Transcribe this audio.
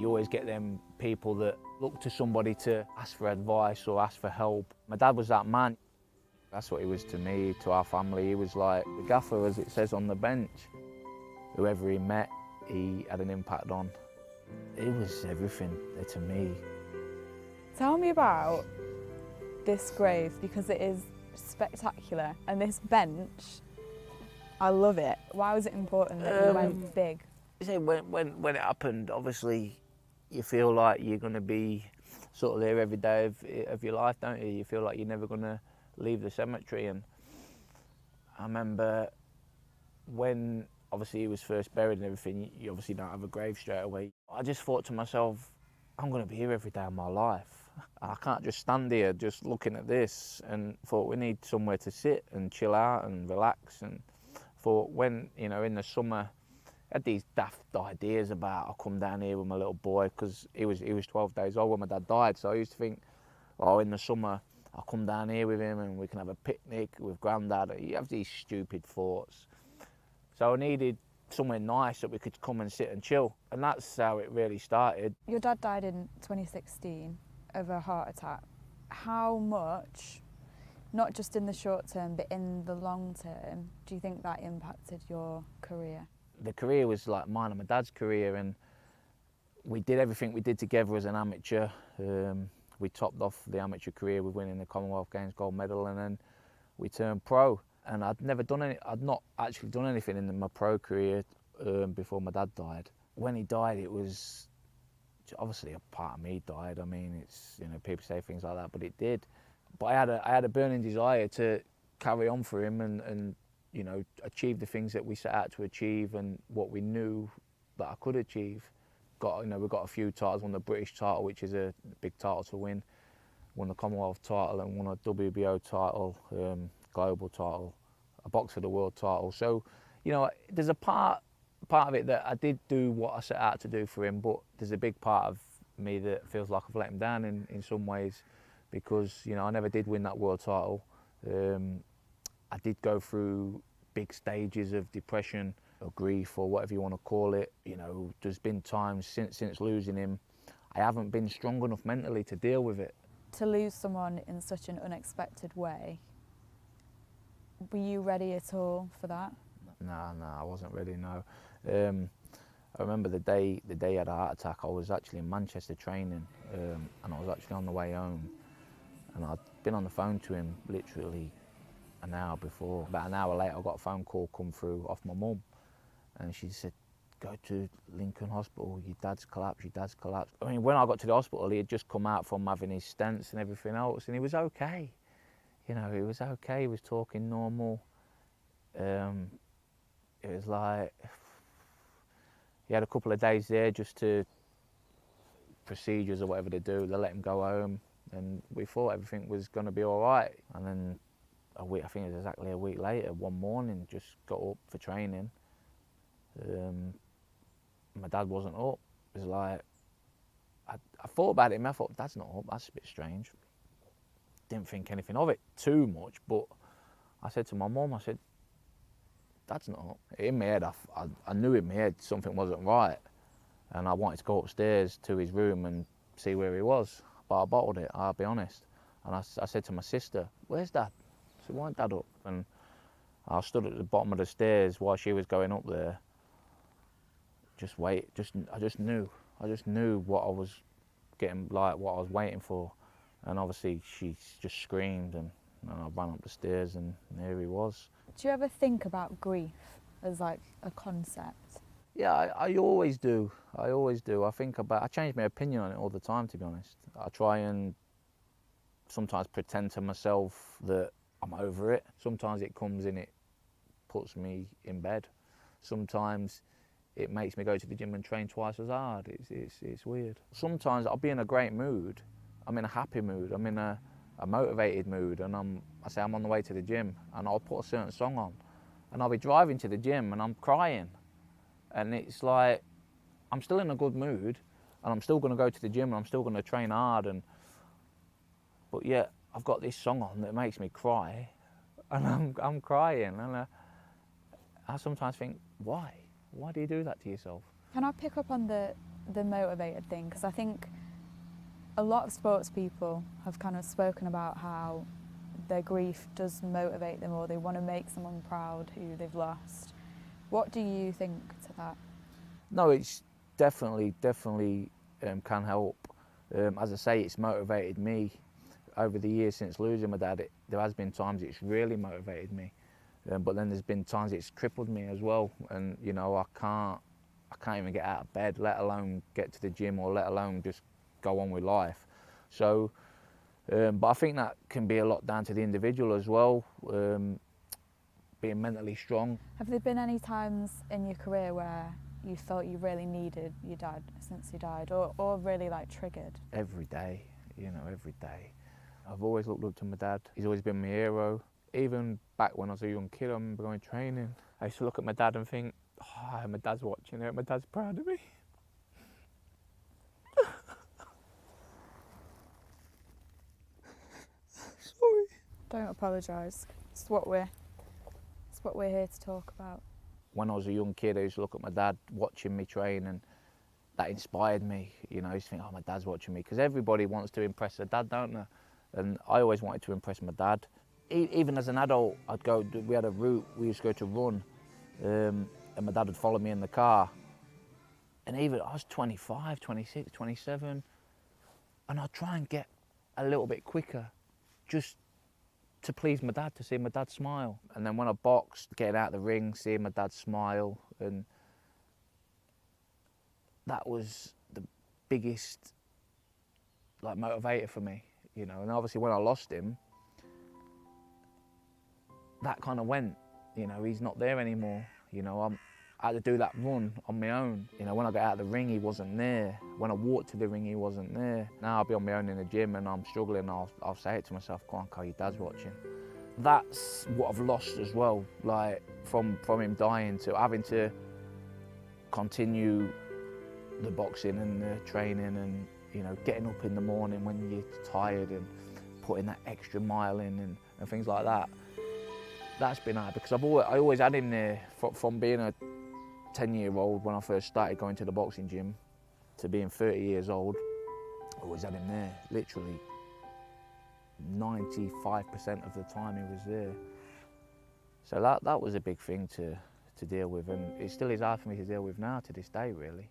You always get them people that look to somebody to ask for advice or ask for help. My dad was that man. That's what he was to me, to our family. He was like the gaffer, as it says on the bench. Whoever he met, he had an impact on. He was everything to me. Tell me about this grave, because it is spectacular, and this bench, I love it. Why was it important that you went big? You say when it happened, obviously you feel like you're going to be sort of there every day of your life, don't you? You feel like you're never going to leave the cemetery. And I remember when obviously he was first buried and everything, you obviously don't have a grave straight away. I just thought to myself, I'm going to be here every day of my life. I can't just stand here just looking at this, and thought we need somewhere to sit and chill out and relax. And thought when, you know, in the summer, I had these daft ideas about I'll come down here with my little boy, because he was 12 days old when my dad died. So I used to think, oh, in the summer I'll come down here with him and we can have a picnic with Grandad. You have these stupid thoughts. So I needed somewhere nice that we could come and sit and chill, and that's how it really started. Your dad died in 2016 of a heart attack. How much, not just in the short term, but in the long term, do you think that impacted your career? The career was like mine and my dad's career, and we did everything we did together as an amateur. We topped off the amateur career with winning the Commonwealth Games gold medal, and then we turned pro. And I'd not actually done anything in my pro career before my dad died. When he died, it was obviously a part of me died. I mean, it's, you know, people say things like that, but it did. But I had a burning desire to carry on for him and you know, achieve the things that we set out to achieve and what we knew that I could achieve. We got a few titles. Won the British title, which is a big title to win. Won the Commonwealth title and won a WBO title, global title, a Box of the World title. So, you know, there's a part of it that I did do what I set out to do for him, but there's a big part of me that feels like I've let him down in some ways, because, you know, I never did win that world title. I did go through big stages of depression or grief or whatever you want to call it. You know, there's been times since losing him, I haven't been strong enough mentally to deal with it. To lose someone in such an unexpected way, were you ready at all for that? No, I wasn't ready, no. I remember the day he had a heart attack, I was actually in Manchester training, and I was actually on the way home, and I'd been on the phone to him literally an hour before. About an hour later, I got a phone call come through off my mum, and she said, go to Lincoln Hospital, your dad's collapsed. I mean, when I got to the hospital, he had just come out from having his stents and everything else, and he was okay. You know, he was okay, he was talking normal. It was like, he had a couple of days there just to procedures or whatever they do. They let him go home, and we thought everything was going to be all right. And then a week, I think it was exactly a week later, one morning, just got up for training. My dad wasn't up. It was like, I thought about it, and I thought, Dad's not up, that's a bit strange. Didn't think anything of it too much, but I said to my mum, I said, Dad's not up. In my head, I knew in my head something wasn't right, and I wanted to go upstairs to his room and see where he was, but I bottled it, I'll be honest. And I said to my sister, where's Dad? I said, why ain't Dad up? And I stood at the bottom of the stairs while she was going up there. I just knew what I was getting, like what I was waiting for. And obviously she just screamed, and I ran up the stairs, and there he was. Do you ever think about grief as like a concept? Yeah, I always do. I change my opinion on it all the time, to be honest. I try and sometimes pretend to myself that I'm over it. Sometimes it comes and it puts me in bed. Sometimes it makes me go to the gym and train twice as hard. It's weird. Sometimes I'll be in a great mood. I'm in a happy mood. I'm in a motivated mood, and I'm on the way to the gym, and I'll put a certain song on, and I'll be driving to the gym and I'm crying, and it's like I'm still in a good mood, and I'm still going to go to the gym, and I'm still going to train hard, but yet I've got this song on that makes me cry, and I'm crying, and I sometimes think, why do you do that to yourself? Can I pick up on the the motivated thing, because I think a lot of sports people have kind of spoken about how their grief does motivate them, or they want to make someone proud who they've lost. What do you think to that? No, it's definitely can help. As I say, it's motivated me over the years since losing my dad. There has been times it's really motivated me, but then there's been times it's crippled me as well. And you know, I can't even get out of bed, let alone get to the gym, or let alone just go on with life. So, but I think that can be a lot down to the individual as well, being mentally strong. Have there been any times in your career where you felt you really needed your dad since he died, or really like triggered? Every day, you know, every day. I've always looked up to my dad. He's always been my hero. Even back when I was a young kid, I remember going training. I used to look at my dad and think, oh, my dad's watching it, my dad's proud of me. Sorry. Don't apologise. It's what we're here to talk about. When I was a young kid, I used to look at my dad watching me train, and that inspired me. You know, I used to think, oh, my dad's watching me, because everybody wants to impress their dad, don't they? And I always wanted to impress my dad. Even as an adult, we had a route, we used to go to run, and my dad would follow me in the car. And even, I was 25, 26, 27, and I'd try and get a little bit quicker, just to please my dad, to see my dad smile. And then when I boxed, getting out of the ring, seeing my dad smile, and that was the biggest like motivator for me, you know. And obviously when I lost him, that kind of went, you know, he's not there anymore. You know, I had to do that run on my own. You know, when I got out of the ring, he wasn't there. When I walked to the ring, he wasn't there. Now I'll be on my own in the gym and I'm struggling, I'll say it to myself, come on, Carl, your dad's watching. That's what I've lost as well, like from him dying to having to continue the boxing and the training, and, you know, getting up in the morning when you're tired and putting that extra mile in and things like that. That's been hard, because I always had him there from being a 10-year-old when I first started going to the boxing gym to being 30 years old. I always had him there, literally 95% of the time he was there. So that was a big thing to deal with, and it still is hard for me to deal with now to this day, really.